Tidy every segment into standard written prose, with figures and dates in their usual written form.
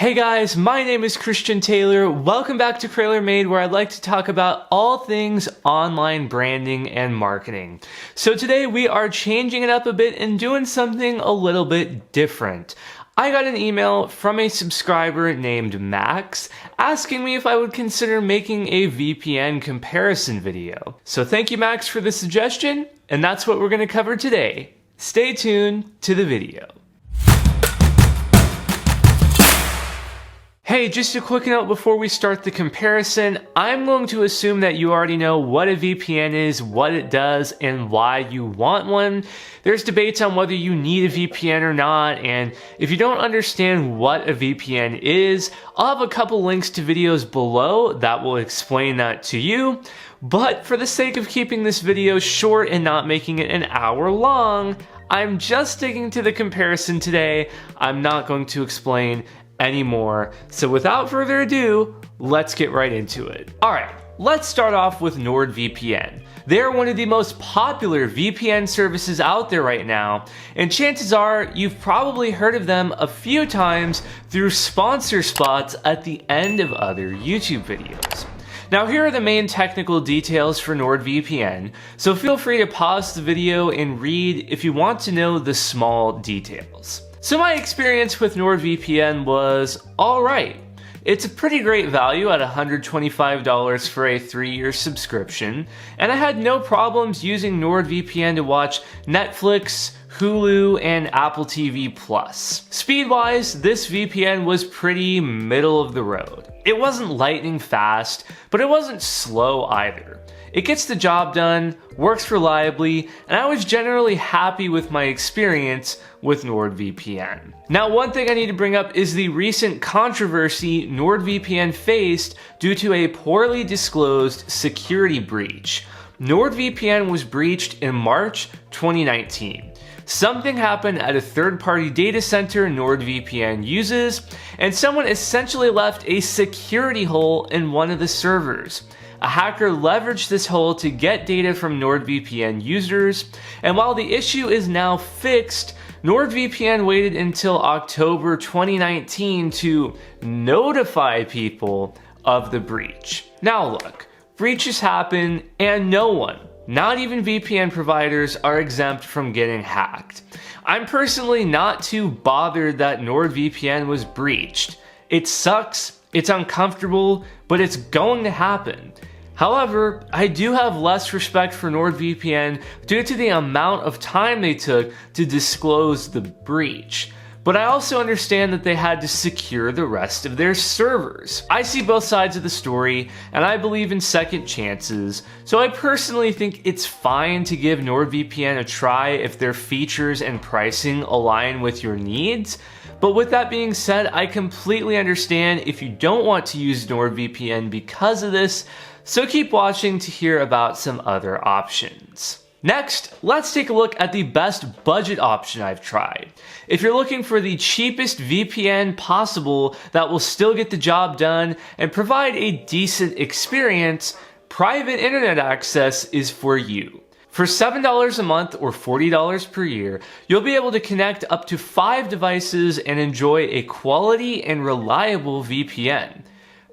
Hey guys, my name is Christian Taylor. Welcome back to CraylerMade, where I'd like to talk about all things online branding and marketing. So today we are changing it up a bit and doing something a little bit different. I got an email from a subscriber named Max asking me if I would consider making a VPN comparison video. So thank you, Max, for the suggestion, and that's what we're going to cover today. Stay tuned to the video. Hey, just a quick note before we start the comparison. I'm going to assume that you already know what a VPN is, what it does, and why you want one. There's debates on whether you need a VPN or not, and if you don't understand what a VPN is, I'll have a couple links to videos below that will explain that to you. But for the sake of keeping this video short and not making it an hour long, I'm just sticking to the comparison today. I'm not going to explain anymore. So without further ado, let's get right into it. Alright, let's start off with NordVPN. They're one of the most popular VPN services out there right now, and chances are you've probably heard of them a few times through sponsor spots at the end of other YouTube videos. Now here are the main technical details for NordVPN, so feel free to pause the video and read if you want to know the small details. So my experience with NordVPN was alright. It's a pretty great value at $125 for a 3-year subscription, and I had no problems using NordVPN to watch Netflix, Hulu, and Apple TV+. Speed-wise, this VPN was pretty middle of the road. It wasn't lightning fast, but it wasn't slow either. It gets the job done, works reliably, and I was generally happy with my experience with NordVPN. Now, one thing I need to bring up is the recent controversy NordVPN faced due to a poorly disclosed security breach. NordVPN was breached in March 2019. Something happened at a third-party data center NordVPN uses, and someone essentially left a security hole in one of the servers. A hacker leveraged this hole to get data from NordVPN users, and while the issue is now fixed, NordVPN waited until October 2019 to notify people of the breach. Now look, breaches happen and no one, not even VPN providers, are exempt from getting hacked. I'm personally not too bothered that NordVPN was breached. It sucks, it's uncomfortable, but it's going to happen. However, I do have less respect for NordVPN due to the amount of time they took to disclose the breach. But I also understand that they had to secure the rest of their servers. I see both sides of the story, and I believe in second chances, so I personally think it's fine to give NordVPN a try if their features and pricing align with your needs. But with that being said, I completely understand if you don't want to use NordVPN because of this, so keep watching to hear about some other options. Next, let's take a look at the best budget option I've tried. If you're looking for the cheapest VPN possible that will still get the job done and provide a decent experience, private internet access is for you. For $7 a month or $40 per year, you'll be able to connect up to 5 devices and enjoy a quality and reliable VPN.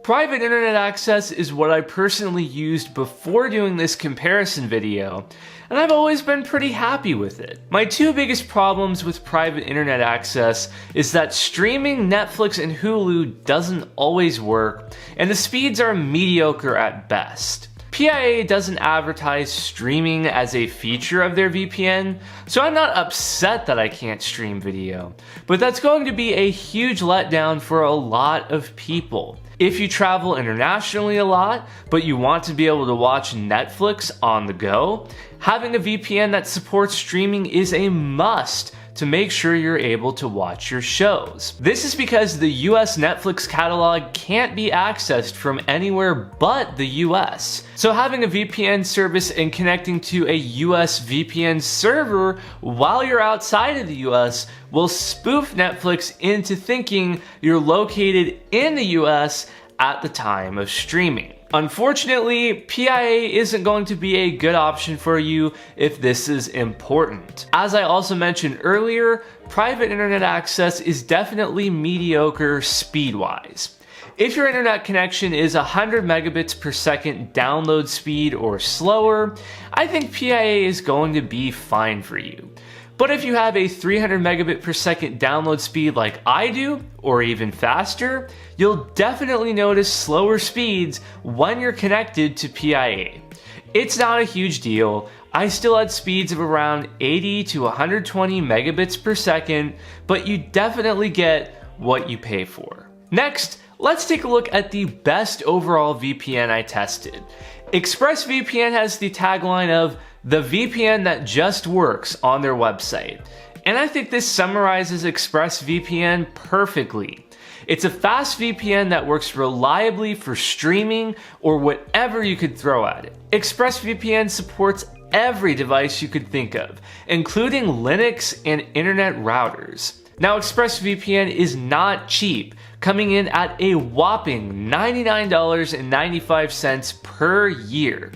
Private internet access is what I personally used before doing this comparison video, and I've always been pretty happy with it. My 2 biggest problems with private internet access is that streaming Netflix and Hulu doesn't always work, and the speeds are mediocre at best. PIA doesn't advertise streaming as a feature of their VPN, so I'm not upset that I can't stream video, but that's going to be a huge letdown for a lot of people. If you travel internationally a lot, but you want to be able to watch Netflix on the go, having a VPN that supports streaming is a must to make sure you're able to watch your shows. This is because the US Netflix catalog can't be accessed from anywhere but the US. So having a VPN service and connecting to a US VPN server while you're outside of the US will spoof Netflix into thinking you're located in the US at the time of streaming. Unfortunately, PIA isn't going to be a good option for you if this is important. As I also mentioned earlier, private internet access is definitely mediocre speed-wise. If your internet connection is 100 megabits per second download speed or slower, I think PIA is going to be fine for you. But if you have a 300 megabit per second download speed like I do, or even faster, you'll definitely notice slower speeds when you're connected to PIA. It's not a huge deal. I still had speeds of around 80 to 120 megabits per second, but you definitely get what you pay for. Next, let's take a look at the best overall VPN I tested. ExpressVPN has the tagline of the VPN that just works on their website. And I think this summarizes ExpressVPN perfectly. It's a fast VPN that works reliably for streaming or whatever you could throw at it. ExpressVPN supports every device you could think of, including Linux and internet routers. Now, ExpressVPN is not cheap, coming in at a whopping $99.95 per year.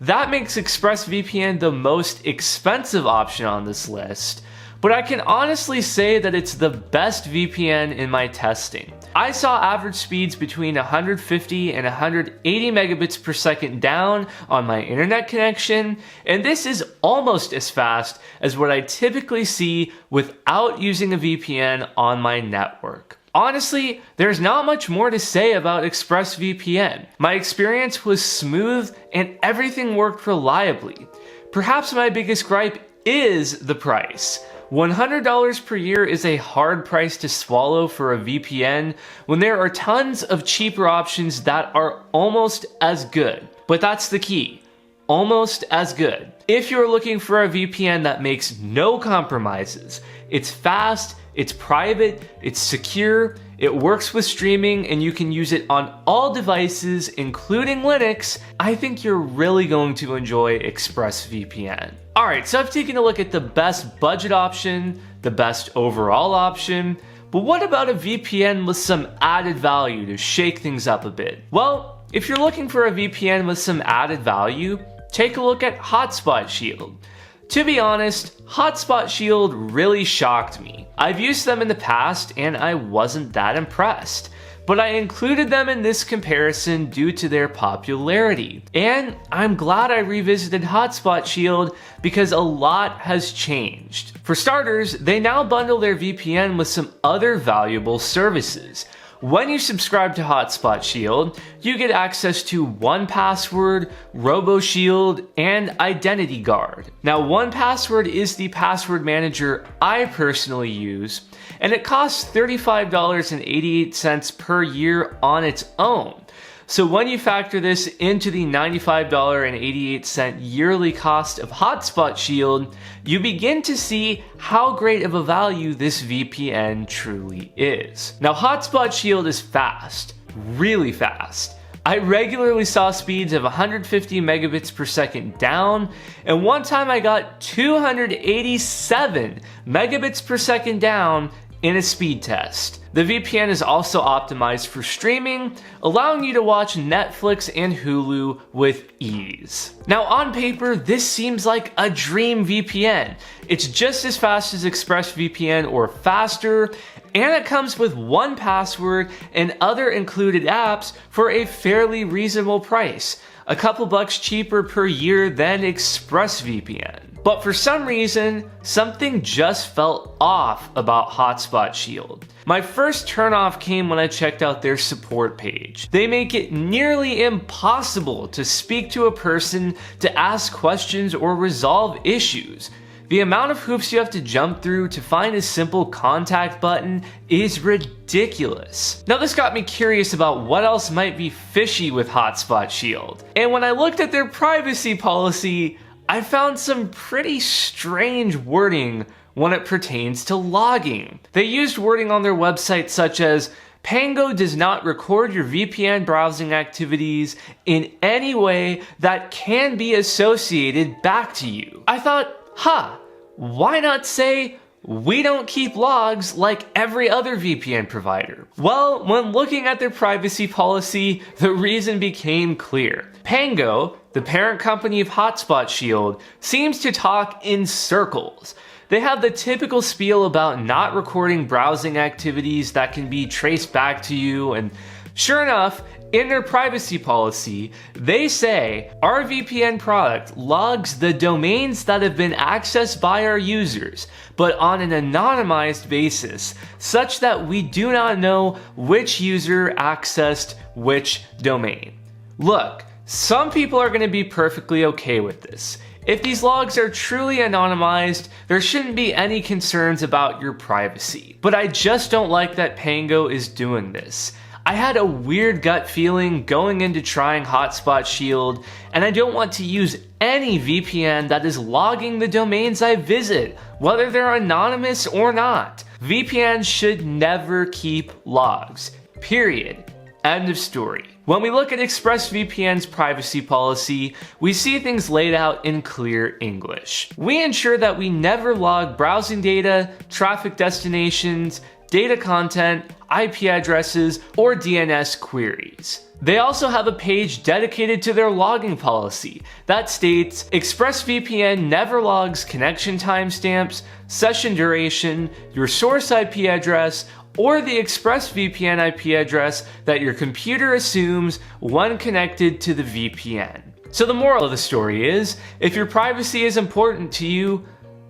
That makes ExpressVPN the most expensive option on this list, but I can honestly say that it's the best VPN in my testing. I saw average speeds between 150 and 180 megabits per second down on my internet connection, and this is almost as fast as what I typically see without using a VPN on my network. Honestly, there's not much more to say about ExpressVPN. My experience was smooth and everything worked reliably. Perhaps my biggest gripe is the price. $100 per year is a hard price to swallow for a VPN when there are tons of cheaper options that are almost as good. But that's the key. Almost as good. If you're looking for a VPN that makes no compromises, it's fast, it's private, it's secure, it works with streaming, and you can use it on all devices, including Linux, I think you're really going to enjoy ExpressVPN. Alright, so I've taken a look at the best budget option, the best overall option, but what about a VPN with some added value to shake things up a bit? Well, if you're looking for a VPN with some added value, take a look at Hotspot Shield. To be honest, Hotspot Shield really shocked me. I've used them in the past and I wasn't that impressed, but I included them in this comparison due to their popularity. And I'm glad I revisited Hotspot Shield because a lot has changed. For starters, they now bundle their VPN with some other valuable services. When you subscribe to Hotspot Shield, you get access to 1Password, RoboShield, and Identity Guard. Now, 1Password is the password manager I personally use, and it costs $35.88 per year on its own. So when you factor this into the $95.88 yearly cost of Hotspot Shield, you begin to see how great of a value this VPN truly is. Now, Hotspot Shield is fast, really fast. I regularly saw speeds of 150 megabits per second down, and one time I got 287 megabits per second down in a speed test. The VPN is also optimized for streaming, allowing you to watch Netflix and Hulu with ease. Now, on paper, this seems like a dream VPN. It's just as fast as ExpressVPN or faster, and it comes with 1Password and other included apps for a fairly reasonable price, a couple bucks cheaper per year than ExpressVPN. But for some reason, something just felt off about Hotspot Shield. My first turnoff came when I checked out their support page. They make it nearly impossible to speak to a person to ask questions or resolve issues. The amount of hoops you have to jump through to find a simple contact button is ridiculous. Now, this got me curious about what else might be fishy with Hotspot Shield. And when I looked at their privacy policy, I found some pretty strange wording when it pertains to logging. They used wording on their website such as, Pango does not record your VPN browsing activities in any way that can be associated back to you. I thought, why not say we don't keep logs like every other VPN provider. Well, when looking at their privacy policy, the reason became clear. Pango, the parent company of Hotspot Shield, seems to talk in circles. They have the typical spiel about not recording browsing activities that can be traced back to you, and sure enough, in their privacy policy, they say our VPN product logs the domains that have been accessed by our users, but on an anonymized basis, such that we do not know which user accessed which domain. Look, some people are going to be perfectly okay with this. If these logs are truly anonymized, there shouldn't be any concerns about your privacy. But I just don't like that Pango is doing this. I had a weird gut feeling going into trying Hotspot Shield, and I don't want to use any VPN that is logging the domains I visit, whether they're anonymous or not. VPNs should never keep logs. Period. End of story. When we look at ExpressVPN's privacy policy, we see things laid out in clear English. We ensure that we never log browsing data, traffic destinations, data content, IP addresses, or DNS queries. They also have a page dedicated to their logging policy that states ExpressVPN never logs connection timestamps, session duration, your source IP address, or the ExpressVPN IP address that your computer assumes when connected to the VPN. So the moral of the story is, if your privacy is important to you,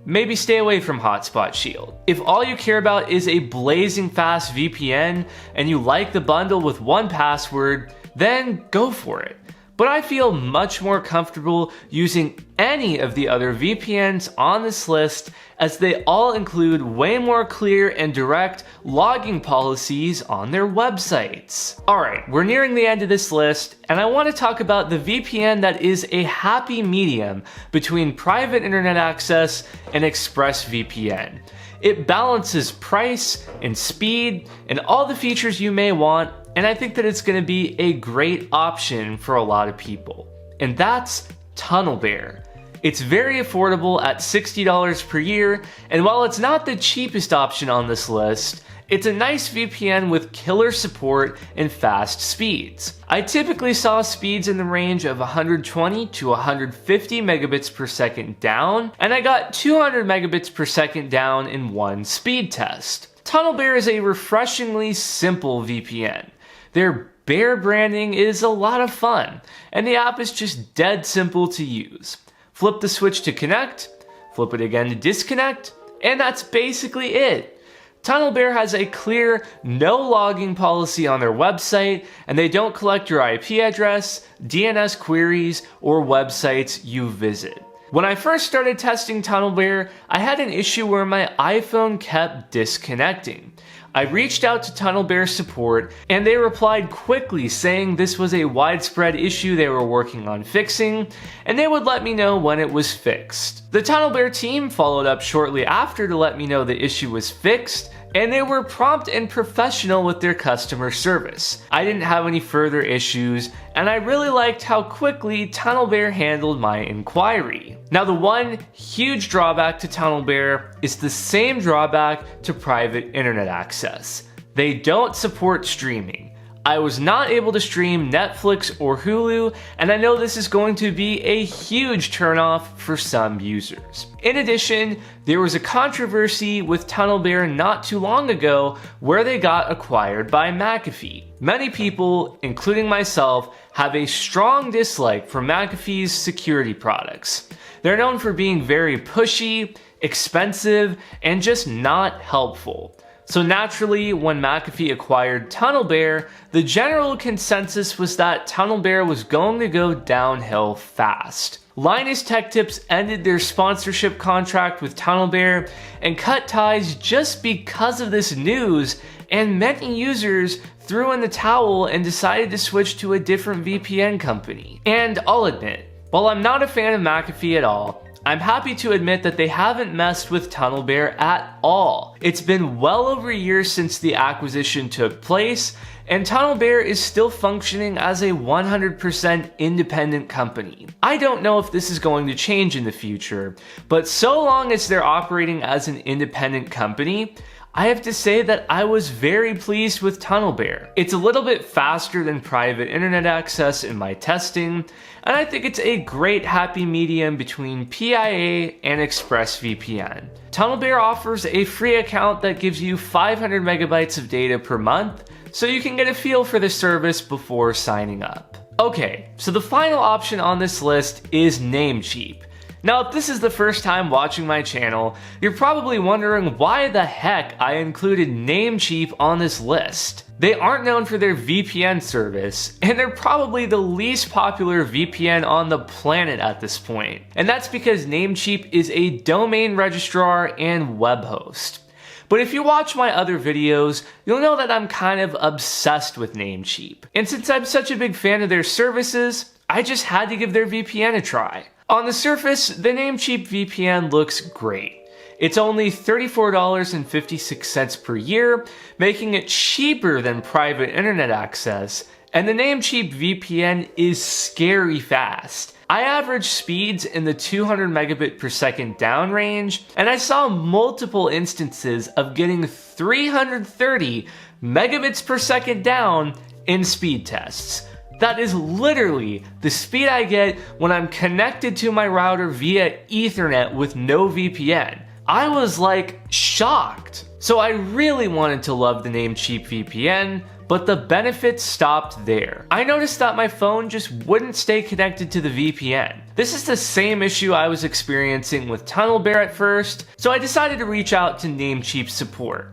maybe stay away from Hotspot Shield. If all you care about is a blazing fast VPN and you like the bundle with 1Password, then go for it. But I feel much more comfortable using any of the other VPNs on this list, as they all include way more clear and direct logging policies on their websites. Alright, we're nearing the end of this list, and I want to talk about the VPN that is a happy medium between private internet access and ExpressVPN. It balances price and speed and all the features you may want, and I think that it's going to be a great option for a lot of people. And that's TunnelBear. It's very affordable at $60 per year, and while it's not the cheapest option on this list, it's a nice VPN with killer support and fast speeds. I typically saw speeds in the range of 120 to 150 megabits per second down, and I got 200 megabits per second down in one speed test. TunnelBear is a refreshingly simple VPN. Their Bear branding is a lot of fun, and the app is just dead simple to use. Flip the switch to connect, flip it again to disconnect, and that's basically it. TunnelBear has a clear no logging policy on their website, and they don't collect your IP address, DNS queries, or websites you visit. When I first started testing TunnelBear, I had an issue where my iPhone kept disconnecting. I reached out to TunnelBear support, and they replied quickly saying this was a widespread issue they were working on fixing, and they would let me know when it was fixed. The TunnelBear team followed up shortly after to let me know the issue was fixed, and they were prompt and professional with their customer service. I didn't have any further issues, and I really liked how quickly TunnelBear handled my inquiry. Now, the one huge drawback to TunnelBear is the same drawback to private internet access. They don't support streaming. I was not able to stream Netflix or Hulu, and I know this is going to be a huge turnoff for some users. In addition, there was a controversy with TunnelBear not too long ago where they got acquired by McAfee. Many people, including myself, have a strong dislike for McAfee's security products. They're known for being very pushy, expensive, and just not helpful. So naturally, when McAfee acquired TunnelBear, the general consensus was that TunnelBear was going to go downhill fast. Linus Tech Tips ended their sponsorship contract with TunnelBear and cut ties just because of this news, and many users threw in the towel and decided to switch to a different VPN company. And I'll admit, while I'm not a fan of McAfee at all, I'm happy to admit that they haven't messed with TunnelBear at all. It's been well over a year since the acquisition took place, and TunnelBear is still functioning as a 100% independent company. I don't know if this is going to change in the future, but so long as they're operating as an independent company, I have to say that I was very pleased with TunnelBear. It's a little bit faster than private internet access in my testing, and I think it's a great happy medium between PIA and ExpressVPN. TunnelBear offers a free account that gives you 500 megabytes of data per month, so you can get a feel for the service before signing up. Okay, so the final option on this list is Namecheap. Now, if this is the first time watching my channel, you're probably wondering why the heck I included Namecheap on this list. They aren't known for their VPN service, and they're probably the least popular VPN on the planet at this point. And that's because Namecheap is a domain registrar and web host. But if you watch my other videos, you'll know that I'm kind of obsessed with Namecheap. And since I'm such a big fan of their services, I just had to give their VPN a try. On the surface, the Namecheap VPN looks great. It's only $34.56 per year, making it cheaper than private internet access, and the Namecheap VPN is scary fast. I average speeds in the 200 megabit per second down range, and I saw multiple instances of getting 330 megabits per second down in speed tests. That is literally the speed I get when I'm connected to my router via Ethernet with no VPN. I was like shocked. So I really wanted to love the Namecheap VPN, but the benefits stopped there. I noticed that my phone just wouldn't stay connected to the VPN. This is the same issue I was experiencing with TunnelBear at first, so I decided to reach out to Namecheap support.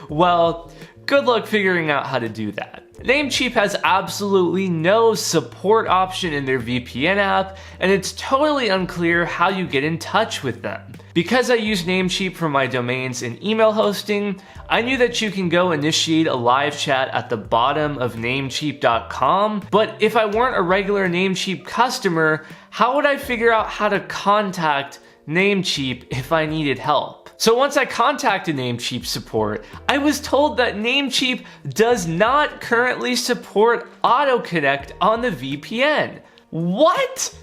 Well, good luck figuring out how to do that. Namecheap has absolutely no support option in their VPN app, and it's totally unclear how you get in touch with them. Because I use Namecheap for my domains and email hosting, I knew that you can go initiate a live chat at the bottom of Namecheap.com, but if I weren't a regular Namecheap customer, how would I figure out how to contact Namecheap if I needed help? So once I contacted Namecheap support, I was told that Namecheap does not currently support AutoConnect on the VPN. What?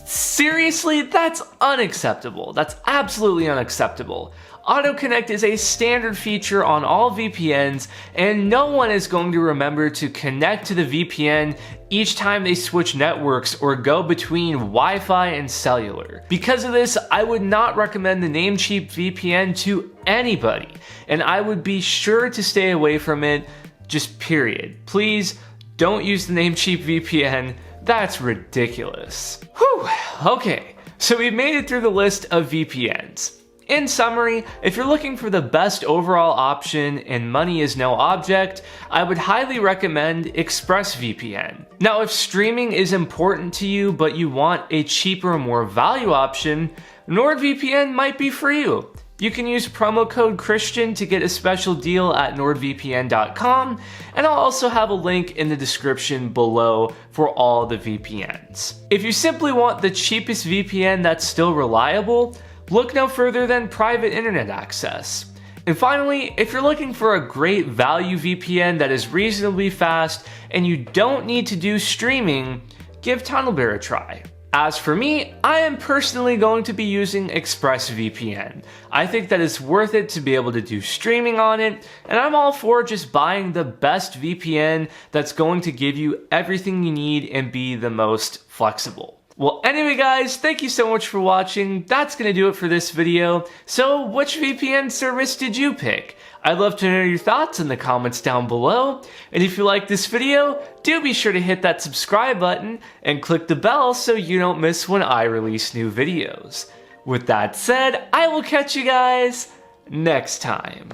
Seriously? That's unacceptable. That's absolutely unacceptable. AutoConnect is a standard feature on all VPNs, and no one is going to remember to connect to the VPN each time they switch networks or go between Wi-Fi and cellular. Because of this, I would not recommend the Namecheap VPN to anybody, and I would be sure to stay away from it, just period. Please don't use the Namecheap VPN. That's ridiculous. Whew, okay, so we've made it through the list of VPNs. In summary, if you're looking for the best overall option and money is no object, I would highly recommend ExpressVPN. Now, if streaming is important to you but you want a cheaper, more value option, NordVPN might be for you. You can use promo code Christian to get a special deal at nordvpn.com, and I'll also have a link in the description below for all the VPNs. If you simply want the cheapest VPN that's still reliable, look no further than private internet access. And finally, if you're looking for a great value VPN that is reasonably fast and you don't need to do streaming, give TunnelBear a try. As for me, I am personally going to be using ExpressVPN. I think that it's worth it to be able to do streaming on it, and I'm all for just buying the best VPN that's going to give you everything you need and be the most flexible. Well, anyway guys, thank you so much for watching. That's gonna do it for this video. So, which VPN service did you pick? I'd love to know your thoughts in the comments down below. And if you like this video, do be sure to hit that subscribe button and click the bell so you don't miss when I release new videos. With that said, I will catch you guys next time.